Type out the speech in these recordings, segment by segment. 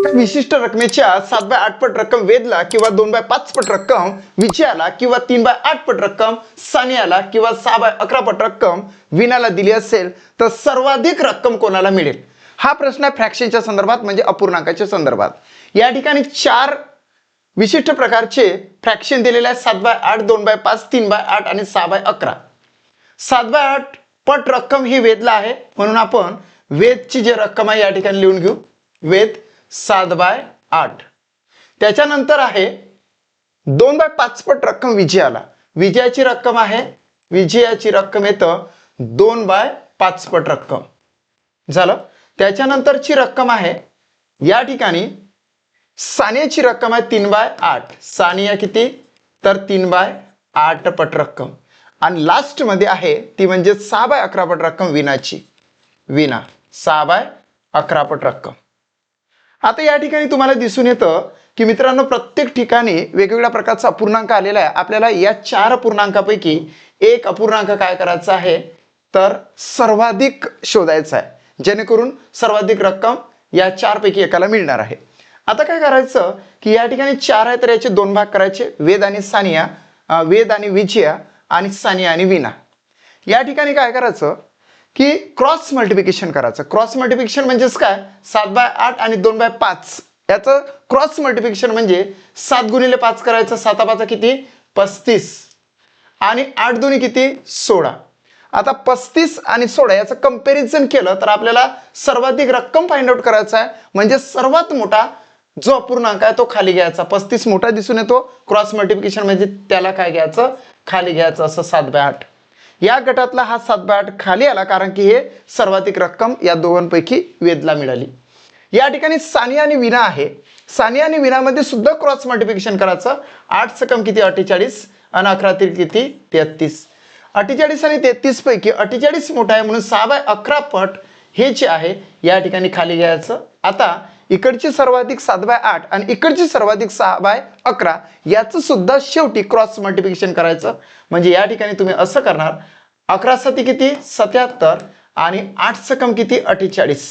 एका विशिष्ट रकमेच्या 7/8 पट रक्कम वेदला किंवा 2/5 पट रक्कम विजयाला किंवा 3/8 पट रक्कम सानियाला किंवा 6/11 पट रक्कम विनाला दिली असेल तर सर्वाधिक रक्कम कोणाला मिळेल? हा प्रश्न आहे फ्रॅक्शनच्या संदर्भात म्हणजे अपूर्णांकाच्या संदर्भात. या ठिकाणी 4 विशिष्ट प्रकारचे फ्रॅक्शन दिलेले आहेत 7/8, 2/5, 3/8 आणि 6/11. 7/8 पट रक्कम ही वेदला आहे म्हणून आपण वेदची जी रक्कम आहे या ठिकाणी लिहून घेऊ. वेद 7/8. त्याच्यानंतर आहे 2/5 पट रक्कम विजयाला. विजयाची रक्कम आहे, विजयाची रक्कम येतं 2/5 पट रक्कम झालं. त्याच्यानंतरची रक्कम आहे या ठिकाणी सानियाची रक्कम आहे 3/8. सानिया किती तर 3/8 पट रक्कम. आणि लास्ट मध्ये आहे ती म्हणजे 6/11 पट रक्कम विनाची. विना 6/11 पट रक्कम. आता या ठिकाणी तुम्हाला दिसून येतं की मित्रांनो प्रत्येक ठिकाणी वेगवेगळ्या प्रकारचा अपूर्णांक आलेला आहे. आपल्याला या 4 अपूर्णांकापैकी एक अपूर्णांक काय करायचा आहे तर सर्वाधिक शोधायचा आहे जेणेकरून सर्वाधिक रक्कम या 4 पैकी एकाला मिळणार आहे. आता काय करायचं की या ठिकाणी 4 आहे तर याचे 2 भाग करायचे. वेद आणि सानिया, वेद आणि विजया आणि सानिया आणि विना. या ठिकाणी काय करायचं की क्रॉस मल्टिप्लिकेशन करायचं. क्रॉस मल्टिप्लिकेशन म्हणजेच काय 7/8 आणि 2/5 याचं क्रॉस मल्टिप्लिकेशन म्हणजे 7 गुणिले 5 करायचं. 7/5 किती 35 आणि 8 दुनी किती 16. आता 35 आणि 16 याचं कंपॅरिझन केलं तर आपल्याला सर्वाधिक रक्कम फाइंड आउट करायचा आहे म्हणजे सर्वात मोठा जो अपूर्णांक आहे तो खाली घ्यायचा. 35 मोठा दिसून येतो, क्रॉस मल्टिप्लिकेशन म्हणजे त्याला काय घ्यायचं खाली घ्यायचं असं 7/8. या गटातला हा 7/8 खाली आला कारण की हे सर्वाधिक रक्कम या दोघांपैकी वेदला मिळाली. या ठिकाणी सानिया आणि विना आहे. सानिया आणि विनामध्ये सुद्धा क्रॉस मल्टिप्लिकेशन करायचं. 8 सकम किती 48 आणि 11 तील किती 33. 48 आणि 33 पैकी 48 मोठा आहे म्हणून 6/11 पट हे जे आहे या ठिकाणी खाली घ्यायचं. आता इकडची सर्वाधिक 7/8 आणि इकडची सर्वाधिक 6/11 याचं सुद्धा शेवटी क्रॉस मल्टिप्लिकेशन करायचं. म्हणजे या ठिकाणी तुम्ही असं करणार 11 7 किती 77 आणि 8 सकम किती 48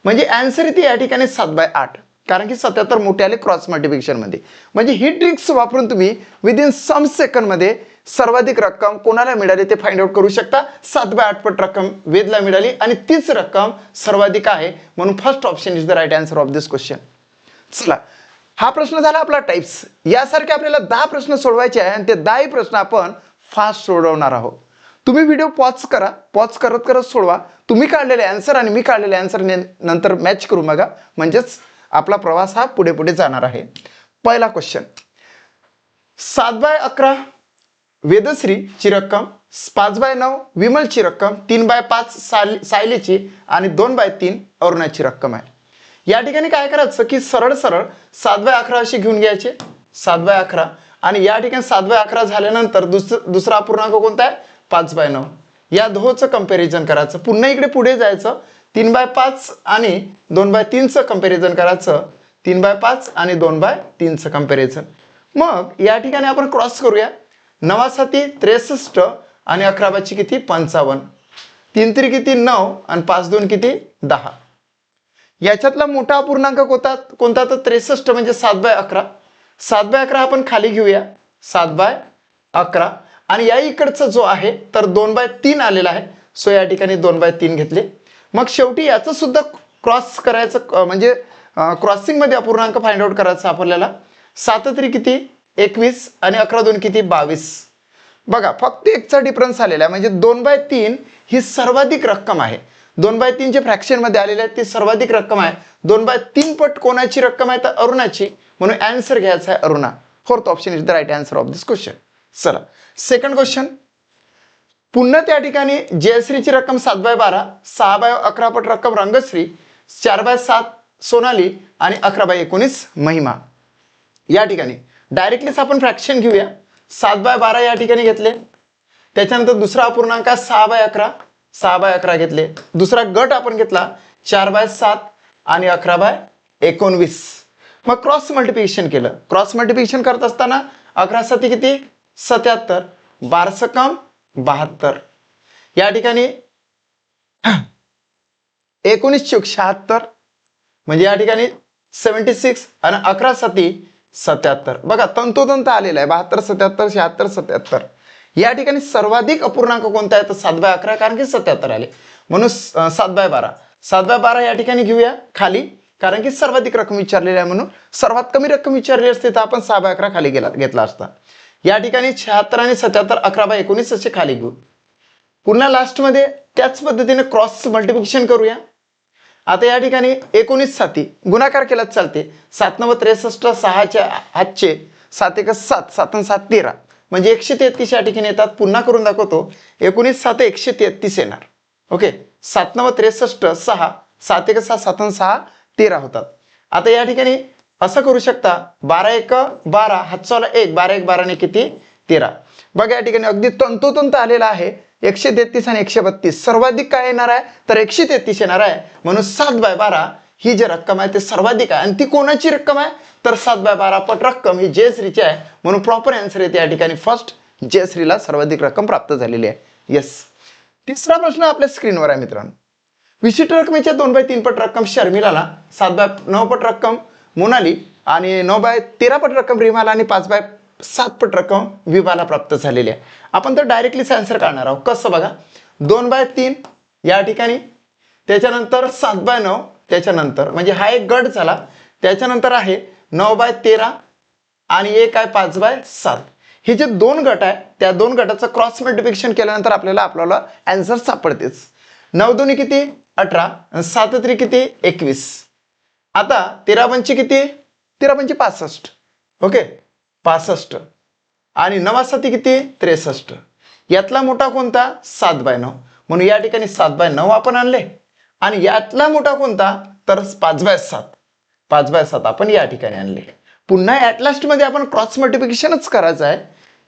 म्हणजे आन्सर येते या ठिकाणी 7/8 कारण की 77 मोठे आले क्रॉस मल्टिप्लिकेशन मध्ये. म्हणजे ही ट्रिक्स वापरून तुम्ही विदिन सम सेकंड मध्ये सर्वाधिक रक्कम कोणाला मिळाली ते फाइंड आउट करू शकता. 7/8 पट रक्कम वेदला मिळाली आणि तीच रक्कम सर्वाधिक आहे म्हणून first option is the right answer of this question. चला हा प्रश्न झाला आपला टाइप्स. यासारखे आपल्याला 10 प्रश्न सोडवायचे आहे आणि ते 10 प्रश्न आपण फास्ट सोडवणार आहोत. तुम्ही व्हिडिओ पॉज करा, पॉज करत करत सोडवा. तुम्ही काढलेले आन्सर आणि मी काढलेले आन्सर नंतर मॅच करू बघा म्हणजेच आपला प्रवास हा पुढे पुढे जाणार आहे. पहिला क्वेश्चन 7/11 वेदश्रीची रक्कम, 5/9 विमलची रक्कम, 3/5 सायलीची आणि 2/3 अरुणाची रक्कम आहे. या ठिकाणी काय करायचं की सरळ सरळ 7/11 अशी घेऊन घ्यायचे. 7/11 आणि या ठिकाणी 7/11 झाल्यानंतर दुसरा अपूर्णांक कोणता आहे 5/9. या दोहोचं कंपॅरिझन करायचं. पुन्हा इकडे पुढे जायचं 3/5 आणि 2/3चं कंपॅरिझन करायचं. 3/5 आणि 2/3चं कंपॅरिझन. मग या ठिकाणी आपण क्रॉस करूया. 9 7 63 आणि 11 किती 55. 3 3 किती 9 आणि 5 2 किती 10. याच्यातला मोठा अपूर्णांक कोणता तर 63 म्हणजे 7/11. 7/11 आपण खाली घेऊया 7/11 आणि या इकडचा जो आहे तर 2/3 आलेला आहे. सो या ठिकाणी 2/3 घेतले. मग शेवटी याचं सुद्धा क्रॉस करायचं म्हणजे क्रॉसिंग मध्ये अपूर्णांक फाइंड आउट करायचा आपल्याला. 7 3 किती 21 आणि 11 2 किती 22. बघा फक्त एकचा डिफरन्स आलेला आहे म्हणजे 2/3 ही सर्वाधिक रक्कम आहे. 2/3 जे फ्रॅक्शन मध्ये आलेले आहे ती सर्वाधिक रक्कम आहे. 2/3 पट कोणाची रक्कम आहे तर अरुणाची म्हणून आन्सर घ्यायचा आहे Aruna. Fourth option is the right answer of this question. चला सेकंड क्वेश्चन. पुन्हा त्या ठिकाणी जयश्रीची रक्कम 7/12, 6/11 पट रक्कम रंगश्री, 4/7 सोनाली आणि 11/19 महिमा. या ठिकाणी डायरेक्टलीच आपण फ्रॅक्शन घेऊया. 7/12 या ठिकाणी घेतले. त्याच्यानंतर दुसरा अपूर्णांक 6/11, 6/11 घेतले. दुसरा गट आपण घेतला 4/7 आणि 11/19. मग क्रॉस मल्टिप्लिकेशन केलं. क्रॉस मल्टिप्लिकेशन करत असताना 11 7 किती 77, 12 सकम 72. या ठिकाणी 19 76 म्हणजे या ठिकाणी 76 आणि 11 साती 77. बघा तंतोतंत आलेला आहे 72 77 76 77. या ठिकाणी सर्वाधिक अपूर्णांक कोणता आहे तर 7/11, कारण की 77 आले म्हणून 7/12. 7/12 या ठिकाणी घेऊया खाली, कारण की सर्वाधिक रक्कम विचारलेली आहे म्हणून. सर्वात कमी रक्कम विचारली असते तर आपण 6/11 खाली घेतला असता. या ठिकाणी 76 आणि 77 11/19 असे खाली घेऊ. पुन्हा लास्टमध्ये त्याच पद्धतीने क्रॉस मल्टिप्लिकेशन करूया. आता या ठिकाणी 19 साती गुणाकार केलाच चालते. 7 9 63, 6च्या हातचे 7 1 7, 7 आणि 7 13 म्हणजे 133 या ठिकाणी येतात. पुन्हा करून दाखवतो. 19 7 133 येणार. ओके, 7 9 63, 6, 7 1 7, 7 आणि 6 13 होतात. आता या ठिकाणी असं करू शकता 12 1 12, हातचाला 1, 12 1 12 ने किती 13. बघा या ठिकाणी अगदी तंतोतंत आलेला आहे 133 आणि 132. सर्वाधिक काय येणार आहे तर 133 येणार आहे म्हणून 7/12 ही जी रक्कम आहे ते सर्वाधिक आहे. आणि ती कोणाची रक्कम आहे तर 7/12 पट रक्कम ही जयश्रीची आहे म्हणून प्रॉपर आन्सर येते या ठिकाणी फर्स्ट, जयश्रीला सर्वाधिक रक्कम प्राप्त झालेली आहे. येस. तिसरा प्रश्न आपल्या स्क्रीनवर आहे मित्रांनो. विशिष्ट रकमेच्या 2/3 पट रक्कम शर्मिलाला, 7/9 पट रक्कम मोनाली आणि 9/13 पट रक्कम रिमाला आणि 5/7 पट रक्कम विभाला प्राप्त झालेली आहे. आपण तर डायरेक्टलीच आन्सर काढणार आहोत. कसं बघा, 2/3 या ठिकाणी, त्याच्यानंतर 7/9, त्याच्यानंतर म्हणजे हा एक गट झाला. त्याच्यानंतर आहे 9/13 आणि एक आहे 5/7. हे जे दोन गट आहे त्या दोन गटाचं क्रॉस मल्टिप्लिकेशन केल्यानंतर आपल्याला आन्सर सापडतेच. 9 2 किती 18, 7 3 किती 21. आता 13 पंचे किती 13 पंचे 65. ओके 65 आणि 9 7 किती 63. यातला मोठा कोणता 7/9 म्हणून या ठिकाणी 7/9 आपण आणले. आणि यातला मोठा कोणता तर 5/7. 5/7 आपण या ठिकाणी आणले. पुन्हा ॲट लास्ट मध्ये आपण क्रॉस मल्टिप्लिकेशनच करायचं आहे.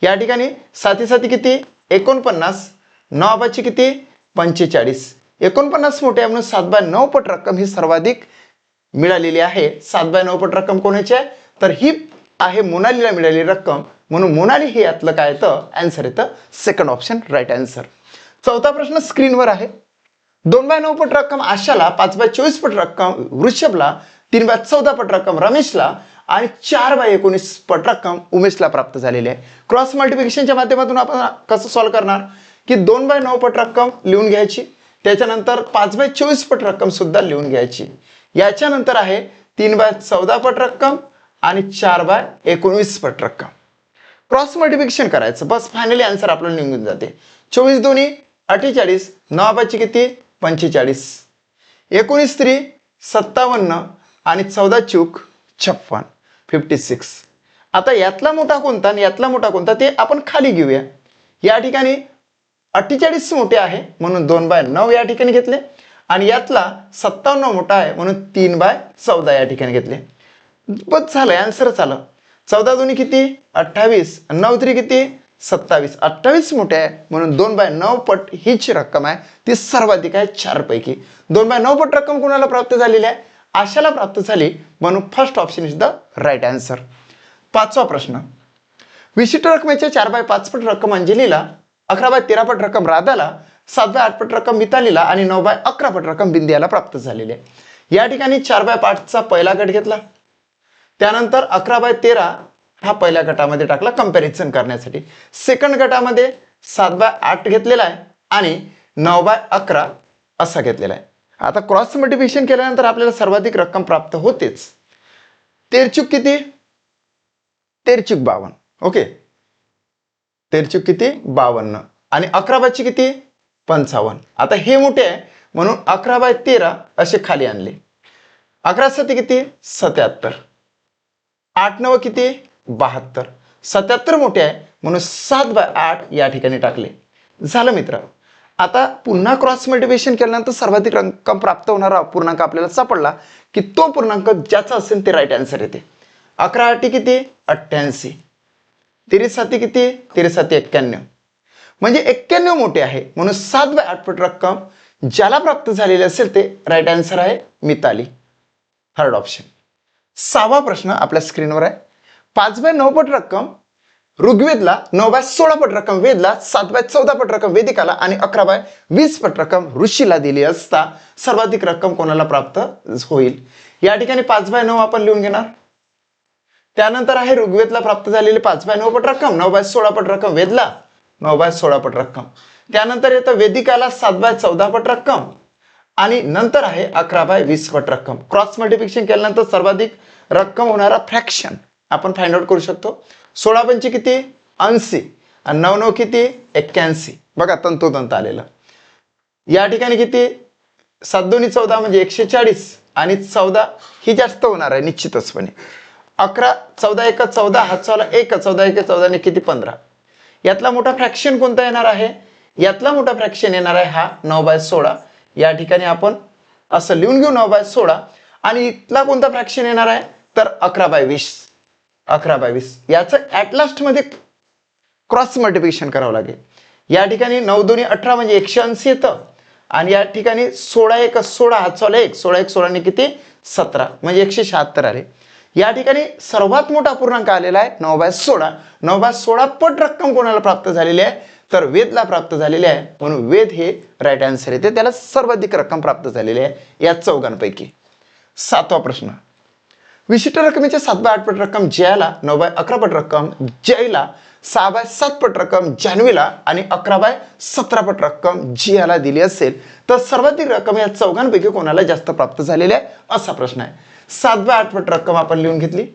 या ठिकाणी 7 7 किती 49, 9 5 किती 45. 49 मोठे आहे म्हणून 7/9 पट रक्कम ही सर्वाधिक मिळालेली आहे. 7/9 पट रक्कम कोणाची आहे तर ही आहे मोनालीला मिळालेली रक्कम म्हणून मोनाली हे यातलं काय येतं आन्सर येतं सेकंड ऑप्शन राईट आन्सर. चौथा प्रश्न स्क्रीनवर आहे. 2/9 पट रक्कम आशाला, 5/24 पट रक्कम वृषभला, 3/14 पट रक्कम रमेशला आणि 4/19 पट रक्कम उमेशला प्राप्त झालेली आहे. क्रॉस मल्टिप्लिकेशनच्या माध्यमातून आपण कसं सॉल्व्ह करणार की 2/9 पट रक्कम लिहून घ्यायची, त्याच्यानंतर 5/24 पट रक्कम सुद्धा लिहून घ्यायची. याच्यानंतर आहे 3/14 पट रक्कम आणि 4/19 पट रक्कम. क्रॉस मल्टिप्लिकेशन करायचं बस, फायनली आन्सर आपल्याला निघून जाते. 24 2 48, 9 5 किती 45, 19 3 57 आणि 14 चूक 56 56. आता यातला मोठा कोणता आणि यातला मोठा कोणता ते आपण खाली घेऊया. या ठिकाणी 48 मोठे आहे म्हणून 2/9 या ठिकाणी घेतले आणि यातला 57 मोठा आहे म्हणून 3/14 या ठिकाणी घेतले. बस झालं आन्सरच आलं. 14 2 किती 28, 9 3 किती 27. 28 मोठे आहे म्हणून 2/9 पट हीच रक्कम आहे ती सर्वाधिक आहे 4 पैकी. 2/9 पट रक्कम कोणाला प्राप्त झालेली आहे आशाला प्राप्त झाली म्हणून first option is the right answer. पाचवा प्रश्न. विशिष्ट रकमेच्या 4/5 पट रक्कम अंजलीला, 11/13 पट रक्कम राधाला, 7/8 पट रक्कम मितालीला आणि 9/11 पट रक्कम बिंदियाला प्राप्त झालेली आहे. या ठिकाणी 4/5चा पहिला गट घेतला, त्यानंतर 11/13 हा पहिल्या गटामध्ये टाकला कंपॅरिझन करण्यासाठी. सेकंड गटामध्ये 7/8 घेतलेला आहे आणि 9/11 असा घेतलेला आहे. आता क्रॉस मल्टिप्लिकेशन केल्यानंतर आपल्याला सर्वाधिक रक्कम प्राप्त होतेच. 13 किती 13 52. ओके 13 किती 52 आणि 11/5 किती 55. आता हे मोठे आहे म्हणून 11/13 असे खाली आणले. 11 7 किती 77, 8 9 किती 72. 77 मोठे आहे म्हणून 7/8 या ठिकाणी टाकले. झालं मित्र. आता पुन्हा क्रॉस मल्टिप्लिकेशन केल्यानंतर सर्वाधिक रक्कम प्राप्त होणारा पूर्णांक आपल्याला सापडला की तो पूर्णांक ज्याचा असेल ते राईट आन्सर येते. 11 8 किती 88, 13 7 किती 13 7 91 म्हणजे 91 मोठे आहे म्हणून 7/8 पट रक्कम ज्याला प्राप्त झालेली असेल ते राईट आन्सर आहे मिताली, थर्ड ऑप्शन. सहावा प्रश्न आपल्या स्क्रीनवर आहे. 5/9 पट रक्कम ऋग्वेदला 9/16 पट रक्कम वेदला, 7/14 पट रक्कम वेदिकाला आणि 11/20 पट रक्कम ऋषीला दिली असता सर्वाधिक रक्कम कोणाला प्राप्त होईल? या ठिकाणी 5/9 आपण लिहून घेणार. त्यानंतर आहे ऋग्वेदला प्राप्त झालेली 5/9 पट रक्कम, 9/16 पट रक्कम वेदला, 9/16 पट रक्कम. त्यानंतर येतं वेदिकाला 7/14 पट रक्कम आणि नंतर आहे 11/20 पट रक्कम. क्रॉस मल्टिप्लिकेशन केल्यानंतर सर्वाधिक रक्कम होणारा फ्रॅक्शन आपण फाइंड आउट करू शकतो. 16 किती? 80 आणि 9 किती? 81. बघा तंतोतंत आलेलं. या ठिकाणी किती? 7 14 म्हणजे 140 आणि 14 ही जास्त होणार आहे निश्चितचपणे. 11 14 1 14 हातचा 1 14 1 14 ने किती? 15. यातला मोठा फ्रॅक्शन कोणता येणार आहे? यातला मोठा फ्रॅक्शन येणार आहे हा 9/16. या ठिकाणी आपण असं लिहून घेऊ 9/16 आणि इथला कोणता फ्रॅक्शन येणार आहे तर 11/20. 11/20 याचं ऍट लास्ट मध्ये क्रॉस मल्टिप्लिकेशन करावं लागेल. या ठिकाणी 9 2 18 म्हणजे 180 येतं आणि या ठिकाणी 16 1 16 हातचा 1 16 1 16 ने किती? 17 म्हणजे 176 आले. या ठिकाणी सर्वात मोठा पूर्णांक आलेला आहे 9/16. 9/16 पट रक्कम कोणाला प्राप्त झालेली आहे तर वेदला प्राप्त झालेली आहे, म्हणून वेद हे राईट आन्सर येते. त्याला सर्वाधिक रक्कम प्राप्त झालेली आहे या चौघांपैकी. 7वा प्रश्न. विशिष्ट रकमेच्या 7/8 पट रक्कम जयाला, 9/11 पट रक्कम जयला, 6/7 पट रक्कम जान्हवीला आणि 11/17 पट रक्कम जियाला दिली असेल तर सर्वाधिक रक्कम या चौघांपैकी कोणाला जास्त प्राप्त झालेली आहे असा प्रश्न आहे. 7/8 पट रक्कम आपण लिहून घेतली.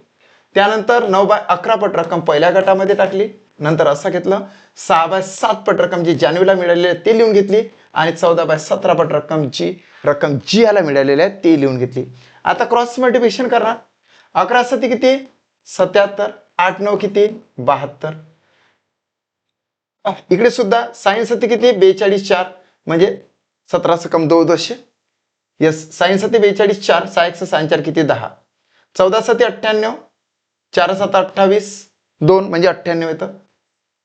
त्यानंतर 9/11 पट रक्कम पहिल्या गटामध्ये टाकली. नंतर असं घेतलं 6/7 पट रक्कम जी जान्हवीला मिळालेली आहे ते लिहून घेतली आणि 14/17 पट रक्कम जियाला मिळालेली आहे ते लिहून घेतली. आता क्रॉस मल्टिप्लिकेशन करणार. 11 7 किती? 77. 8 9 किती? 72. इकडे सुद्धा साइन 7 किती? 42 4 म्हणजे 17 सकम 2 200. यस, साइन 7 42 4 6 1 6 4 किती? 10. 14 7 98 4 7 28 2 म्हणजे 98 येतं.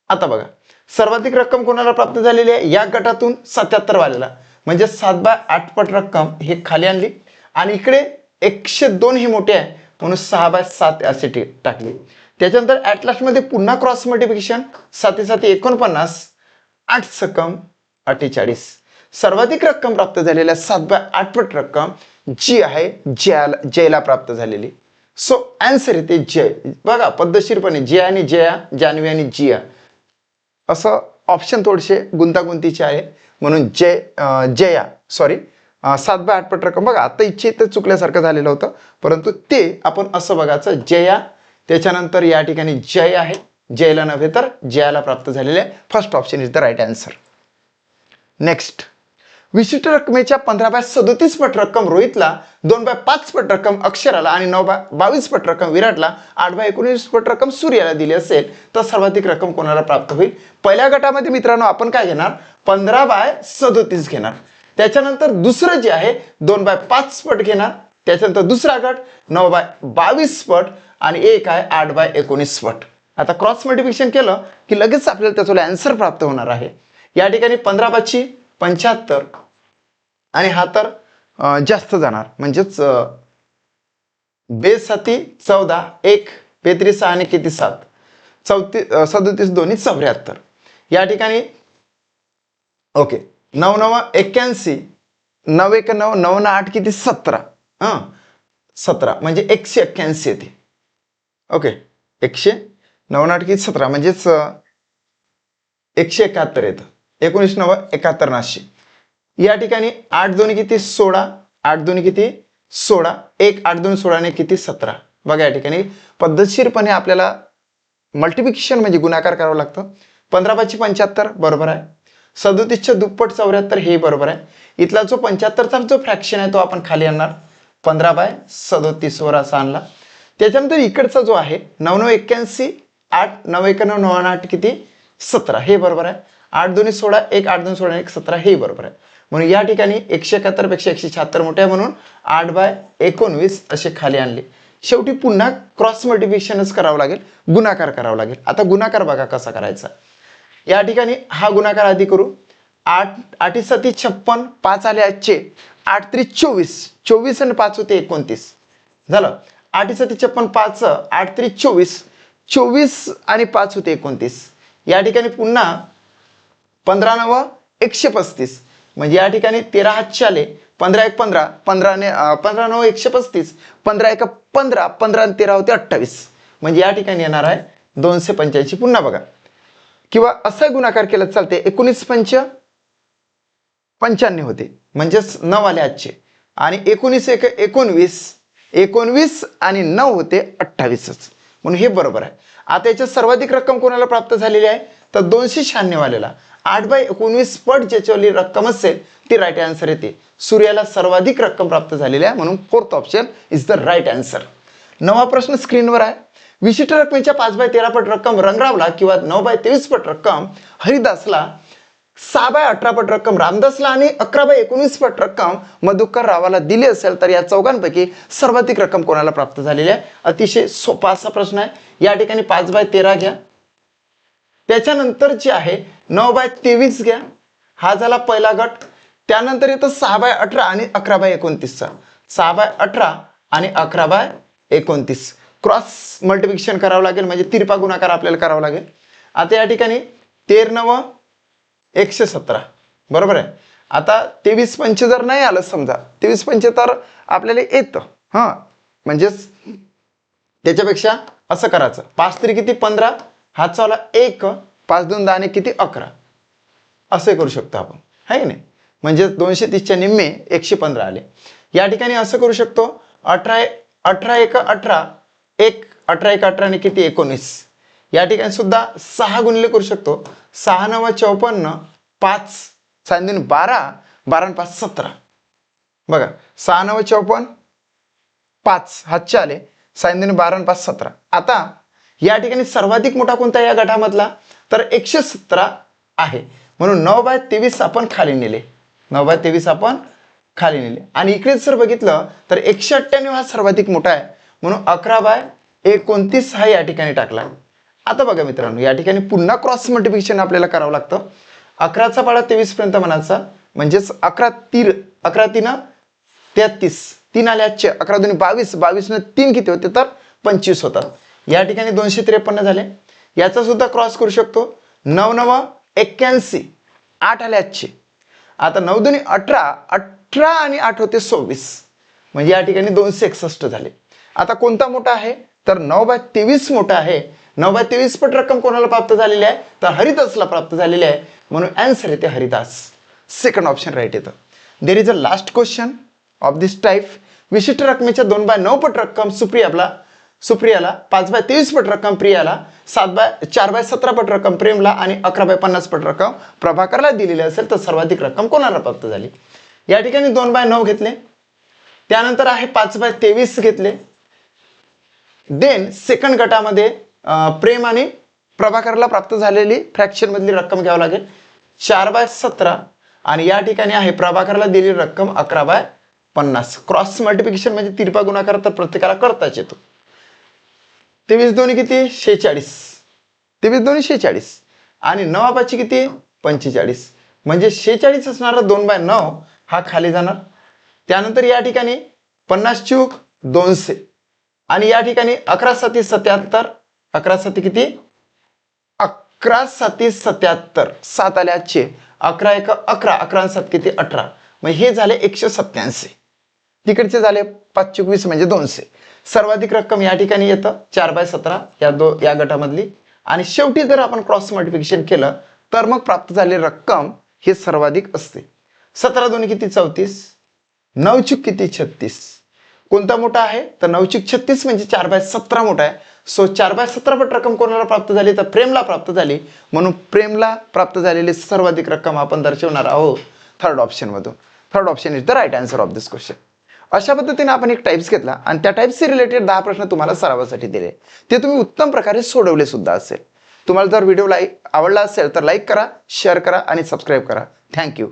आता बघा सर्वाधिक रक्कम कोणाला प्राप्त झालेली आहे या गटातून 77 वालेला, म्हणजे 7/8 पट रक्कम हे खाली आणली आणि इकडे 102 ही मोठे आहे म्हणून 6/7 असे टाकले. त्याच्यानंतर ऍटलास्ट मध्ये पुन्हा क्रॉस मल्टिप्लिकेशन 7 7 49 8 सकम 48. सर्वाधिक रक्कम प्राप्त झालेल्या 7/8 पट रक्कम जी आहे जयला प्राप्त झालेली. सो आन्सर येते जय. बघा पद्धतशीरपणे जय आणि जया, जान्हवी आणि जिया असं ऑप्शन थोडेसे गुंतागुंतीचे आहे म्हणून जया 7/8 पट रक्कम. बघा आता इच्छित चुकल्यासारखं झालेलं होतं परंतु ते आपण असं बघायचं जया. त्याच्यानंतर या ठिकाणी जय आहे, जयला नव्हे तर जयाला प्राप्त झालेले आहे. First option is the right answer. Next. विशिष्ट रकमेच्या 15/37 पट रक्कम रोहितला, 2/5 पट रक्कम अक्षराला आणि 9/22 पट रक्कम विराटला, 8/19 पट रक्कम सूर्याला दिली असेल तर सर्वाधिक रक्कम कोणाला प्राप्त होईल? पहिल्या गटामध्ये मित्रांनो आपण काय घेणार? 15/37 घेणार. त्याच्यानंतर दुसरं जे आहे 2/5 पट घेणार. त्याच्यानंतर दुसरा गट 9/22 पट आणि एक आहे 8/19 पट. आता क्रॉस मल्टिप्लिकेशन केलं की लगेच आपल्याला त्याचा आन्सर प्राप्त होणार आहे. या ठिकाणी 15/5 75 आणि हा तर जास्त जाणार म्हणजेच 2 7 14 1 33 आणि किती 7 37 2 74. या ठिकाणी ओके 9 9 81 9 1 9 9 8 किती 17. 17 म्हणजे 181 येते. ओके 109 8 किती 17 म्हणजेच 171 येतं. 19 9 71 80. या ठिकाणी 8 2 किती 16 8 2 किती 16 1 8 2 16 ने किती 17. बघा या ठिकाणी पद्धतशीरपणे आपल्याला मल्टिप्लिकेशन म्हणजे गुणाकार करावं लागतं. 15/5 75 बरोबर आहे. 37च्या दुप्पट 74 हे बरोबर आहे. इथला जो 75चा जो फ्रॅक्शन आहे तो आपण खाली आणणार 15/37 वर असा आणला. त्याच्यानंतर इकडचा जो आहे 9 9 81 8 9 1 9 9 8 किती 17 हे बरोबर आहे. 8 2 16 1 8 2 16 1 17 हे बरोबर आहे. म्हणून या ठिकाणी 171 पेक्षा 176 मोठे आहे म्हणून 8/19 असे खाली आणले. शेवटी पुन्हा क्रॉस मल्टिप्लिकेशनच करावं लागेल, गुणाकार करावा लागेल. आता गुणाकार बघा कसा करायचा. या ठिकाणी हा गुणाकार आधी करू. 8 8 7 56 5 आले आजचे 8 3 24 24 आणि 5 होते 29 झालं. 8 7 56 5 8 3 24 24 आणि 5 होते 29. या ठिकाणी पुन्हा 15 9 135, म्हणजे या ठिकाणी 13 हातचे आले, 15 1 15, 15 9 135, 15 1 15, 15 आणि 13 होते 28, म्हणजे या ठिकाणी येणार आहे 285. पुन्हा बघा, किंवा असा गुणाकार केला चालते, 19 5 95 होते, म्हणजेच 9 आले आजचे, आणि 19 1 19, 19 आणि 9 होते 28च, म्हणून हे बरोबर आहे. आता याच्यात सर्वाधिक रक्कम कोणाला प्राप्त झालेली आहे, तर 296 वालेला. 8/19 पट ज्याच्यावरली रक्कम असेल ती राईट आन्सर येते. सूर्याला सर्वाधिक रक्कम प्राप्त झालेली आहे, म्हणून fourth option is the right answer. 9वा प्रश्न स्क्रीनवर आहे. विशिष्ट रकमेच्या 5/13 पट रक्कम रंगरावला किंवा 9/23 पट रक्कम हरिदासला, 6/18 पट रक्कम रामदासला आणि 11/19 पट रक्कम मधुकर रावाला दिली असेल तर या चौघांपैकी सर्वाधिक रक्कम कोणाला प्राप्त झालेली आहे. अतिशय सोपा असा प्रश्न आहे. या ठिकाणी 5/13 घ्या, त्याच्यानंतर जे आहे 9/23 घ्या, हा झाला पहिला गट. त्यानंतर येतं 6/18 आणि 11/29चा, 6/18 आणि 11/29 क्रॉस मल्टिप्लिकेशन करावं लागेल, म्हणजे तिरपा गुणाकार आपल्याला करावा लागेल. आता या ठिकाणी 13 9 117, बरोबर आहे. आता 23 5 जर नाही आलं, समजा 23 5 तर आपल्याला येतं, हां, म्हणजेच त्याच्यापेक्षा असं करायचं, 5 3 किती 15, हात चावला 1, 5 2 10 किती 11, असे करू शकतो आपण, आहे की नाही. म्हणजे 230च्या निम्मे 115 आले. या ठिकाणी असं करू शकतो, 18 1 18, 1 18 1 18 आणि किती 19. या ठिकाणी सुद्धा 6 गुणिले करू शकतो, 6 9 54, 5 6 2 12, 12 आणि 5 17. बघा, 6 9 54, 5 हातचे आले, 6 2 12 आणि 5 17. आता या ठिकाणी सर्वाधिक मोठा कोणता या गटामधला, तर 117 आहे, म्हणून 9/23 आपण खाली नेले, 9/23 आपण खाली नेले. आणि इकडे जर बघितलं तर 198 हा सर्वाधिक मोठा आहे, म्हणून 11/29 हा या ठिकाणी टाकला. आता बघा मित्रांनो, या ठिकाणी पुन्हा क्रॉस मल्टिप्लिकेशन आपल्याला करावं लागतं. 11चा पाढा 23 पर्यंत म्हणायचा, म्हणजेच 11 3 33, 3 आले आजचे, 11 2 22, 22 न 3 किती होते तर 25 होतात. या ठिकाणी 253 झाले. याचा सुद्धा क्रॉस करू शकतो, 9 9 81, 8 आले आजचे. आता 9 2 18, 18 आणि 8 होते 26, म्हणजे या ठिकाणी 261 झाले. आता कोणता मोठा आहे, तर 9/23 मोठा आहे. 9/23 पट रक्कम कोणाला प्राप्त झालेली आहे, तर हरिदासला प्राप्त झालेली आहे, म्हणून आन्सर येते हरिदास. सेकंड ऑप्शन राईट येतं. There is a last question of this type. विशिष्ट रकमेच्या 2/9 पट रक्कम सुप्रियाला, 5/23 पट रक्कम प्रियाला, 4/17 पट रक्कम प्रेमला आणि 11/50 पट रक्कम प्रभाकरला दिलेली असेल तर सर्वाधिक रक्कम कोणाला प्राप्त झाली. या ठिकाणी 2/9 घेतले, त्यानंतर आहे 5/23 घेतले. देन सेकंड गटामध्ये प्रेम आणि प्रभाकरला प्राप्त झालेली फ्रॅक्शन मधली रक्कम घ्यावी लागेल, 4/17, आणि या ठिकाणी आहे प्रभाकरला दिलेली रक्कम 11/50. क्रॉस मल्टिप्लिकेशन म्हणजे तिरपा गुणाकार तर प्रत्येकाला करताच येतो. 23 2 किती 46, 23 2 46, आणि 9 किती 45, म्हणजे 46 असणारा 2/9 हा खाली जाणार. त्यानंतर या ठिकाणी 50 चूक 200, आणि या ठिकाणी 11 7 77, 11 7 किती 11 7 77, 7 आले आजचे, 11 1 11, 11 7 किती 18, मग हे झाले 187. तिकडचे झाले 5 चूक 20 म्हणजे 200. सर्वाधिक रक्कम या ठिकाणी येतं 4/17 या गटामधली. आणि शेवटी जर आपण क्रॉस मल्टिप्लिकेशन केलं तर मग प्राप्त झालेली रक्कम हे सर्वाधिक असते. 17 2 किती 34, 9 चूक किती 36. कोणता मोठा आहे, तर 9 चूक 36 म्हणजे 4/17 मोठा आहे. सो 4/17 पट रक्कम कोणाला प्राप्त झाली, तर प्रेमला प्राप्त झाली, म्हणून प्रेमला प्राप्त झालेली सर्वाधिक रक्कम आपण दर्शवणार आहोत थर्ड ऑप्शन मधून. Third option is the right answer of this question. अशा पद्धतीने आपण एक टाइप्स घेतला आणि त्या टाइप्सचे रिलेटेड 10 प्रश्न तुम्हाला सरावासाठी दिले, ते तुम्ही उत्तम प्रकारे सोडवले सुद्धा असेल. तुम्हाला जर व्हिडिओ आवडला असेल तर लाईक करा, शेअर करा आणि सबस्क्राईब करा. थँक्यू.